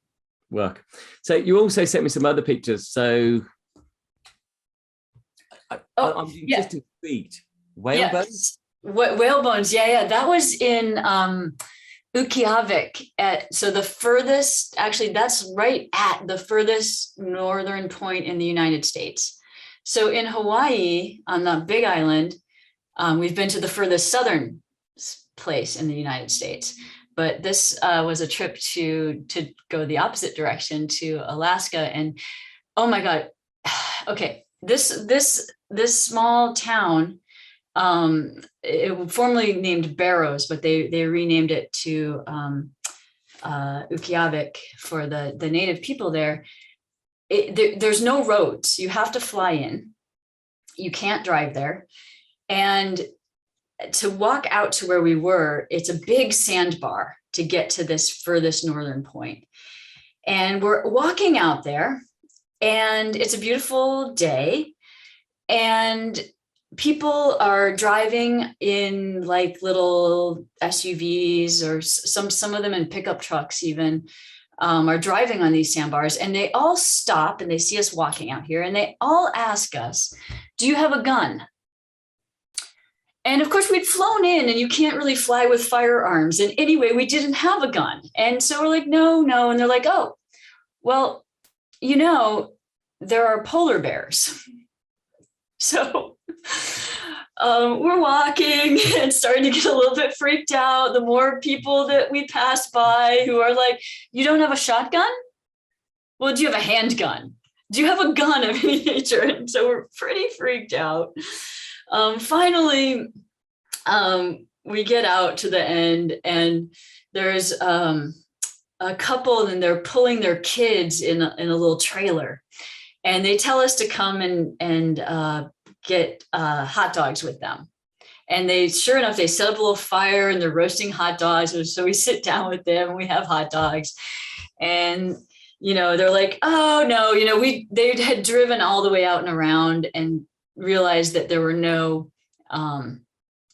work. So you also sent me some other pictures. So I'm just intrigued. Whale bones? Whale bones, yeah. That was in Reykjavik. So the furthest, actually, that's right at the furthest northern point in the United States. So in Hawaii, on the Big Island, we've been to the furthest southern place in the United States. But this was a trip to go the opposite direction to Alaska. And oh my God, okay, this small town, it formerly named Barrows, but they renamed it to Reykjavik for the native people there. There's no roads. You have to fly in. You can't drive there. And to walk out to where we were, it's a big sandbar to get to this furthest northern point. And we're walking out there, and it's a beautiful day. And people are driving in like little SUVs, or some of them in pickup trucks even, are driving on these sandbars, and they all stop and they see us walking out here, and they all ask us, do you have a gun? And of course we'd flown in, and you can't really fly with firearms. And anyway, we didn't have a gun. And so we're like, no. And they're like, oh, well, there are polar bears. So we're walking and starting to get a little bit freaked out. The more people that we pass by who are like, you don't have a shotgun? Well, do you have a handgun? Do you have a gun of any nature? And so we're pretty freaked out. Finally, we get out to the end, and there's a couple, and they're pulling their kids in a little trailer. And they tell us to come and get hot dogs with them. And sure enough, they set up a little fire, and they're roasting hot dogs. So we sit down with them, and we have hot dogs. And, they're like, oh no, they had driven all the way out and around and realized that there were no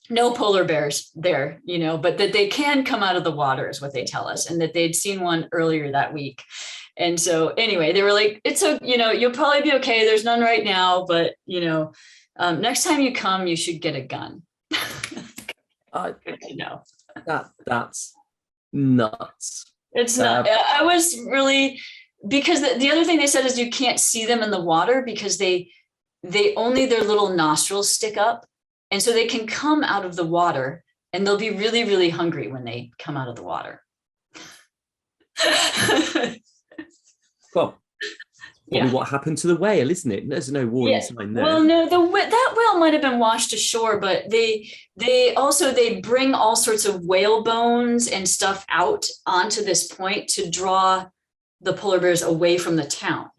polar bears there, but that they can come out of the water is what they tell us, and that they'd seen one earlier that week. And so anyway, they were like, you'll probably be okay. There's none right now, but next time you come, you should get a gun. That's nuts. It's not. I was really, because the other thing they said is you can't see them in the water because they only their little nostrils stick up. And so they can come out of the water, and they'll be really, really hungry when they come out of the water. Well, what happened to the whale, isn't it? There's no warning sign there. Well, no, that whale might have been washed ashore, but they bring all sorts of whale bones and stuff out onto this point to draw the polar bears away from the town,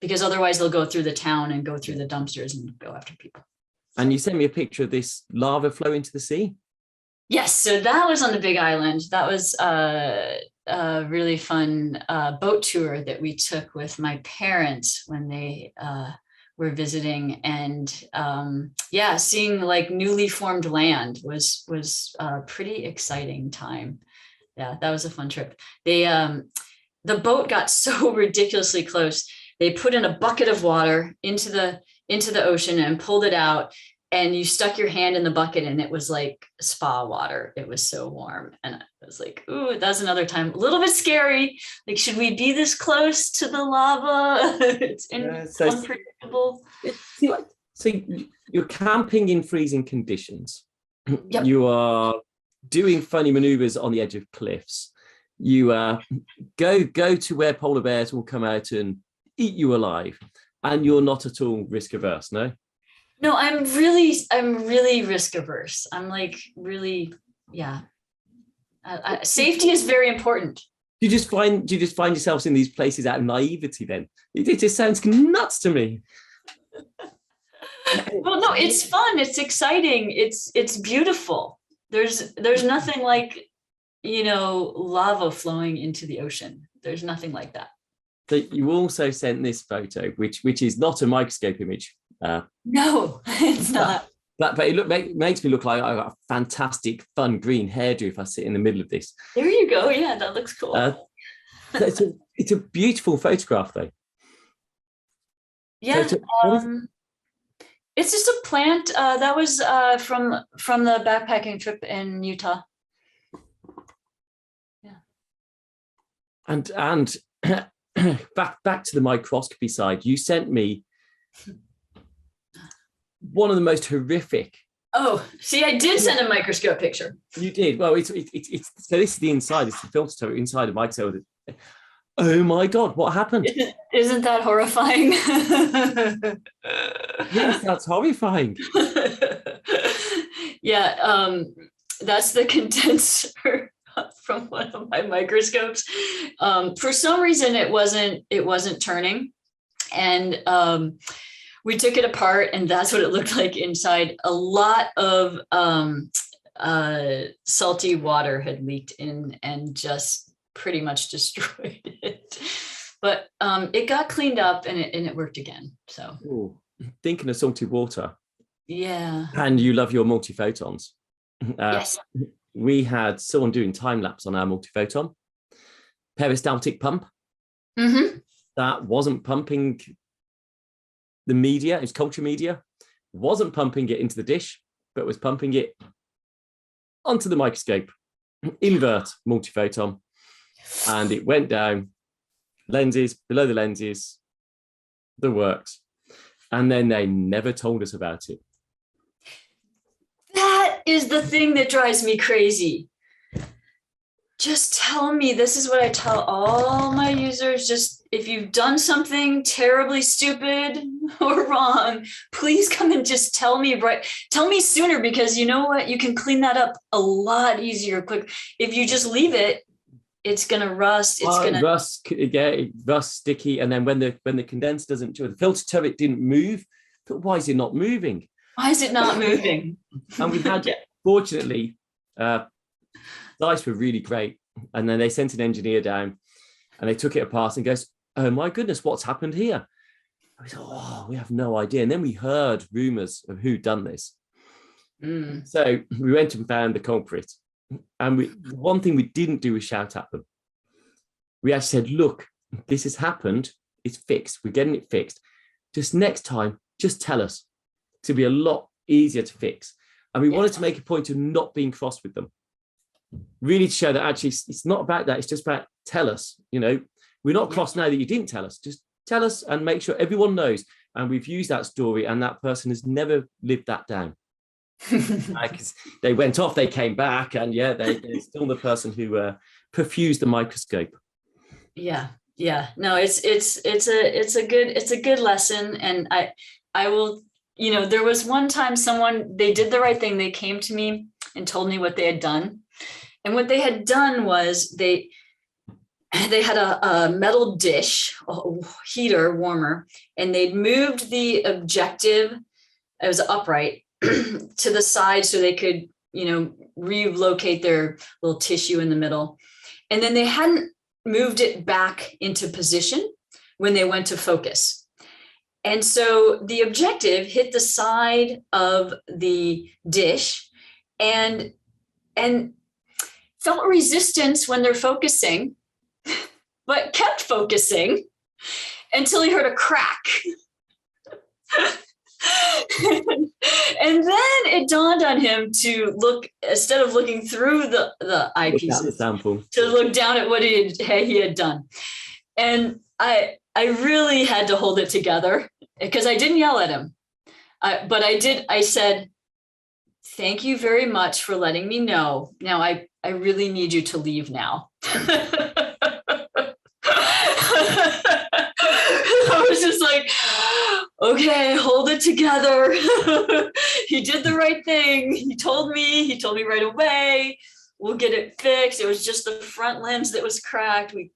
because otherwise they'll go through the town and go through the dumpsters and go after people. And you sent me a picture of this lava flow into the sea? Yes, so that was on the Big Island. That was a really fun boat tour that we took with my parents when they were visiting, and seeing like newly formed land was a pretty exciting time. Yeah, that was a fun trip. They the boat got so ridiculously close. They put in a bucket of water into the ocean and pulled it out, and you stuck your hand in the bucket and it was like spa water. It was so warm. And I was like, ooh, that was another time. A little bit scary. Like, should we be this close to the lava? It's unpredictable. So you're camping in freezing conditions. Yep. You are doing funny maneuvers on the edge of cliffs. You go to where polar bears will come out and eat you alive. And you're not at all risk averse, no? No, I'm really risk averse. I'm like really, yeah. Safety is very important. Do you just find yourselves in these places out of naivety then? It just sounds nuts to me. Well, no, it's fun. It's exciting. It's beautiful. There's nothing like, lava flowing into the ocean. There's nothing like that. So you also sent this photo, which is not a microscope image. No, it's not. But it makes me look like I've got a fantastic, fun green hairdo if I sit in the middle of this. There you go. Yeah, that looks cool. It's a beautiful photograph, though. Yeah. It's just a plant that was from the backpacking trip in Utah. Yeah. And back to the microscopy side, you sent me one of the most horrific. Oh, see, I did send a microscope picture. You did. Well, it's so this is the inside. It's the filter turret inside of microscope. Oh my God, what happened? Isn't that horrifying? Yes, that's horrifying. Yeah, that's the condenser from one of my microscopes. For some reason, it wasn't turning, and we took it apart, and that's what it looked like inside. A lot of salty water had leaked in and just pretty much destroyed it. But it got cleaned up, and it worked again. So, ooh, thinking of salty water. Yeah. And you love your multiphotons. Yes. We had someone doing time lapse on our multiphoton peristaltic pump. Mm-hmm. That wasn't pumping the media, it was culture media, wasn't pumping it into the dish, but was pumping it onto the microscope, invert multiphoton, and it went down, lenses, below the lenses, the works. And then they never told us about it. That is the thing that drives me crazy. Just tell me. This is what I tell all my users. Just if you've done something terribly stupid or wrong, please come and just tell me, right? Tell me sooner, because you know what? You can clean that up a lot easier, quick. If you just leave it, it's gonna rust. It's gonna rust. Yeah, rust, sticky, and then when the condenser doesn't, the filter turret didn't move. But why is it not moving? Why is it not moving? And we had, fortunately, Zeiss were really great. And then they sent an engineer down and they took it apart and goes, oh my goodness, what's happened here? And we thought, oh, we have no idea. And then we heard rumors of who'd done this. So we went and found the culprit. And one thing we didn't do was shout at them. We actually said, look, this has happened. It's fixed. We're getting it fixed. Just next time, just tell us. To be a lot easier to fix. And we wanted to make a point of not being cross with them. Really to show that actually it's not about that. It's just about tell us, we're not cross now that you didn't tell us. Just tell us and make sure everyone knows. And we've used that story, and that person has never lived that down. Because they went off, they came back, and they're still the person who perfused the microscope. Yeah. No, it's a good lesson. And I will, there was one time they did the right thing. They came to me and told me what they had done. And what they had done was they had a metal dish, a heater, warmer, and they'd moved the objective, it was upright, to the side so they could, relocate their little tissue in the middle. And then they hadn't moved it back into position when they went to focus. And so the objective hit the side of the dish and felt resistance when they're focusing, but kept focusing until he heard a crack. And then it dawned on him to look, instead of looking through the eyepieces, to look down at what he had done. And I really had to hold it together because I didn't yell at him, but I said, "Thank you very much for letting me know. Now I really need you to leave now." I was just like, okay, hold it together. He did the right thing. He told me right away, we'll get it fixed. It was just the front lens that was cracked. We,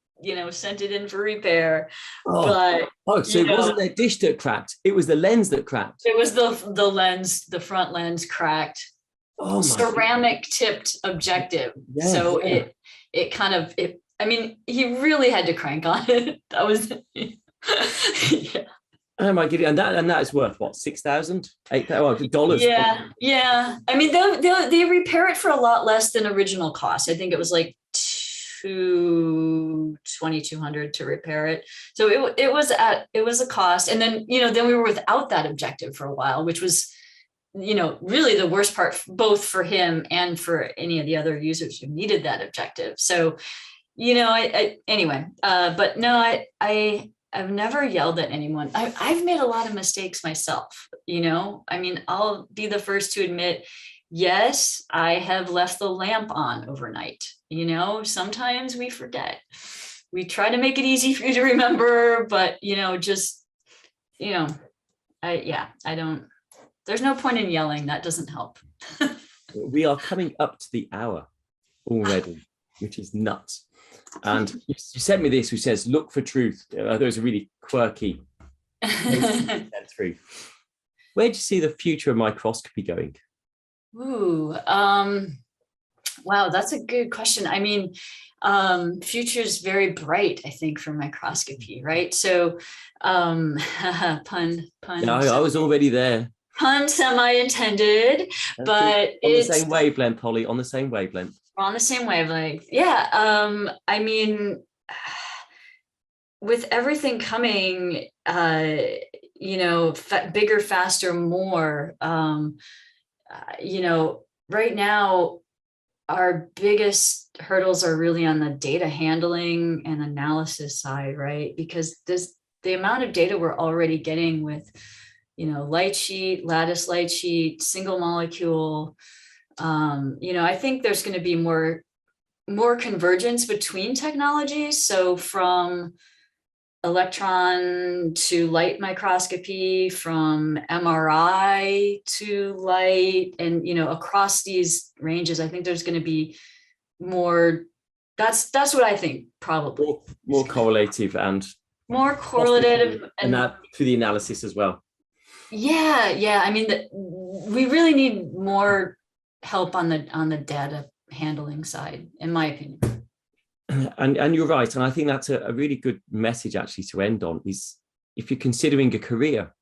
sent it in for repair. So it wasn't their dish that cracked. It was the lens that cracked. It was the lens, the front lens cracked. Oh, ceramic tipped objective. Yeah, so yeah. It kind of, he really had to crank on it. That was, yeah. Oh my goodness, and that is worth what, $6,000, $8,000? Yeah. I mean, they repair it for a lot less than original cost. I think it was like $2,200 to repair it. So it was a cost, and then then we were without that objective for a while, which was really the worst part, both for him and for any of the other users who needed that objective. So but no, I've never yelled at anyone. I've made a lot of mistakes myself, I'll be the first to admit, yes, I have left the lamp on overnight. Sometimes we forget. We try to make it easy for you to remember, but, I don't, there's no point in yelling. That doesn't help. We are coming up to the hour already, which is nuts. And you sent me this, which says, "Look for truth." I thought it was a really quirky through. Where do you see the future of microscopy going? Ooh, wow, that's a good question. I mean, future is very bright, I think, for microscopy, right? So, pun. No, I was already there. Pun semi-intended, but on the same wavelength, Holly. On the same wavelength. We're on the same wavelength. Yeah. With everything coming, bigger, faster, more, right now, our biggest hurdles are really on the data handling and analysis side, right? Because the amount of data we're already getting with, light sheet, lattice light sheet, single molecule, I think there's going to be more convergence between technologies. So from electron to light microscopy, from MRI to light, and across these ranges, I think there's going to be more. That's what I think, probably more correlative and more correlative, and that through the analysis as well. Yeah. I mean, we really need more help on the data handling side, in my opinion. And you're right. And I think that's a really good message actually to end on, is if you're considering a career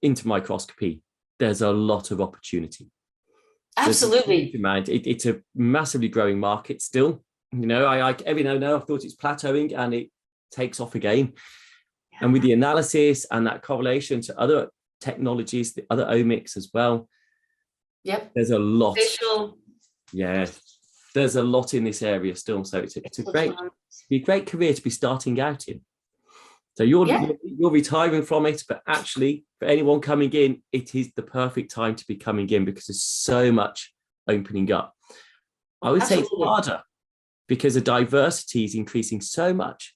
into microscopy, there's a lot of opportunity. Absolutely. It's a massively growing market still. I every now and then I thought it's plateauing, and it takes off again. Yeah. And with the analysis and that correlation to other technologies, the other omics as well. Yep. There's a lot. Spatial. Yeah. There's a lot in this area still. So it's a great career to be starting out in. So you're retiring from it, but actually for anyone coming in, it is the perfect time to be coming in, because there's so much opening up. I would say it's harder because the diversity is increasing so much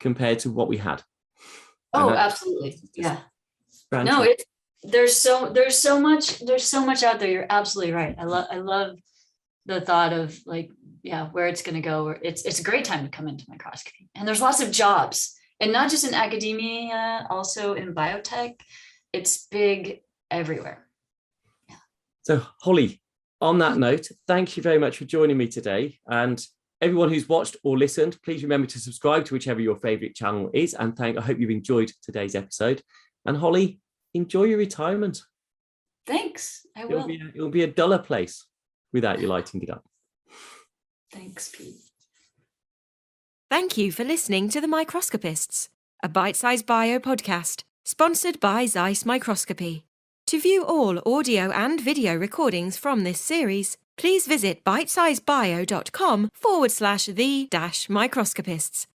compared to what we had. Oh, absolutely. Yeah. No, there's so much out there. You're absolutely right. I love the thought of where it's going to go. It's a great time to come into microscopy, and there's lots of jobs, and not just in academia, also in biotech. It's big everywhere. Yeah. So Holly, on that note, thank you very much for joining me today. And everyone who's watched or listened, please remember to subscribe to whichever your favorite channel is. And I hope you've enjoyed today's episode. And Holly, enjoy your retirement. Thanks. I will. It'll be a duller place without you lighting it up. Thanks, Pete. Thank you for listening to The Microscopists, a bite-sized bio podcast sponsored by Zeiss Microscopy. To view all audio and video recordings from this series, please visit bitesizebio.com/the-microscopists.